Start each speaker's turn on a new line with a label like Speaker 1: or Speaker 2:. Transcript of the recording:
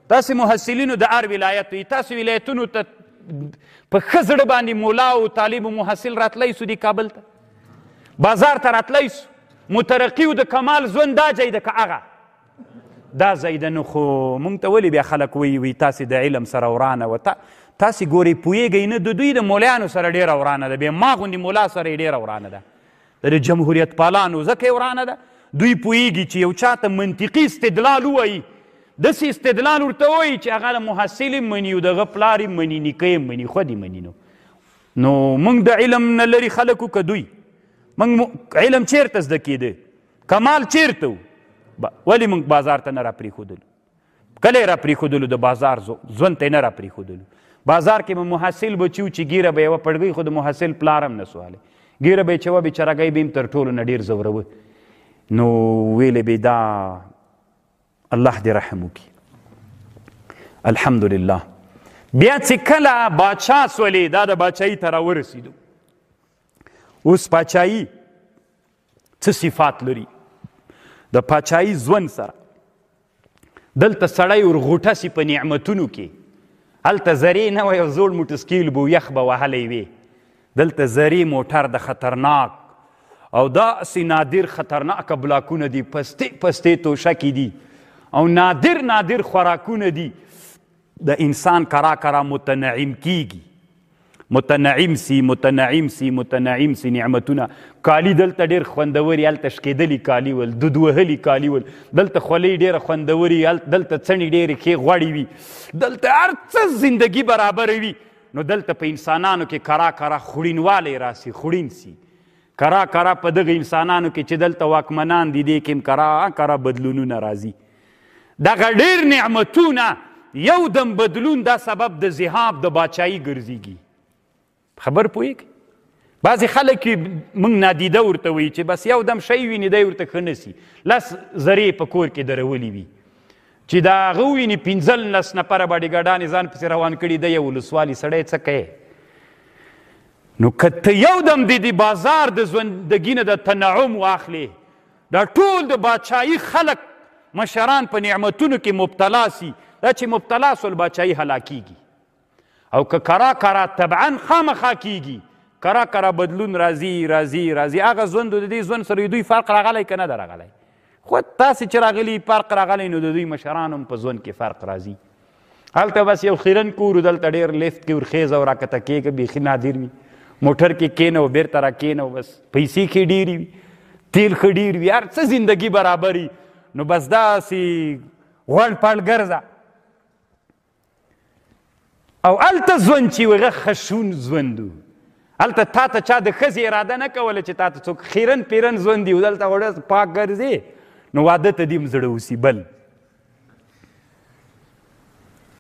Speaker 1: تاسې محصلینو د هر ولایت وي تاسې ولایتونو ته په ښه زړه باندې مولا او طالب و محصل راتلی سو دې کابل ته بازار ته راتلی سو مترقي د کمال ژوند دا ځای ده که هغه دا ځای ده. نو خو موږ ته ولې بیا خلک وی تاسې د علم سره ورانه وه تاسې ګورئ پوهېږئ نه د دوی د مولیانو سره ډېره ورانه ده بیا ما غوندې مولا سره یې ډېره ورانه ده د جمهوریت پالانو ځکه یې ورانه ده دوی پوهېږي چې یو چاته منطقي استدلال ووایي داسې استدلال ورته وایي چې هغه د محصل یې مني او دغه پلار یې مني نیکه یې مني خود یې مني. نو موږ د علم نه لرې خلک که دوی موږ علم چېرته زده کېده کمال چېرته و ولې موږ بازار ته نه را پرېښودلو کله یې را پرېښودلو د بازار ژوند ته یې نه را پرېښودلو بازار کې به محصل بچي و چې ګیره به یې وه پړګۍ خو د محصل پلار هم نه سو هلی ګیره به یې چوه بېچارهګۍ به یې تر ټولو نه ډېر ځوروه. نو ویلې به دا الله دې رحم وکړي. الحمدلله بیا چې کله باچا سولې دا د باچایي ته راورسېدو اوس باچایي څه صفات لري د پاچایي ژوند سره دلته سړی ورغوټه سي په نعمتونو کې هلته زرې نه وی او زوړ موټرسکیل به یخ به وهلی وي دلته زرې موټر د خطرناک او داسې نادر خطرناکه بلاکونه دي پستې پستې توشکې دي او نادر خوراکونه دي د انسان کرا کرا متنعم کیږي متنعم سي نعمتونه کالي دلته ډېر خوندوري هلته شکېدلي کالي ول دود وهلي کالي ول دلته خولۍ ډېره خوندوري دلته څڼې ډېرې ښې غوړې وي دلته هر څه زندګي برابره وي. نو دلته په انسانانو کې کرا کرا خوړینوالی راسي خوړین سي کرا کرا په دغه انسانانو کې چې دلته واکمنان دي دې کې هم کرا کرا بدلونونه راځي. دغه ډېر نعمتونه یو دم بدلون دا سبب د ذهاب د باچایي ګرځېږي. خبر پوهېږئ بعضې خلک موږ نادیده ورته وایي چې بس یو دم شی ویني دی ورته ښه نه سي لس زرې په کور کې درولي وي چې د هغه وویني 15 نفره باډیګارډانې ځان پسې روان کړي دی یو ولسوالي سړی څه کوې. نو که ته یو دم د بازار د ژوندګي نه د تنعم واخلې دا ټول د باچایي خلک مشران په نعمتونو کې مبتلا سي دا چې مبتلا سول باچایي هلاکیږي او که کرا کرا طبعا خامخا کیږي کرا کرا بدلون راځي هغه ژوند د دې ژوند سره دوی فرق راغلی که نه ده راغلی خو تاسې چې راغلي فرق راغلی نو د دوی مشرانو هم په ژوند کې فرق راځي. هلته بس یو خیرن کور دلته ډېر لیفت کې ورخیزه او راکته کېږه بیخي نادر وي موټر کې کېنه او بېرته را کېنه بس پیسې کې ډېرې وي تیل ښه ډېر وي هر څه زندګي برابر وي نو بس داسې غوړ پړ ګرځه او هلته ژوند چې هغه خشون ژوند و هلته تا ته چا د ښځې اراده نه کوله چې تا ته څوک خیرن پیرن ژوند دي او دلته وړه پاک ګرځې نو واده ته دې هم زړه اوسي بل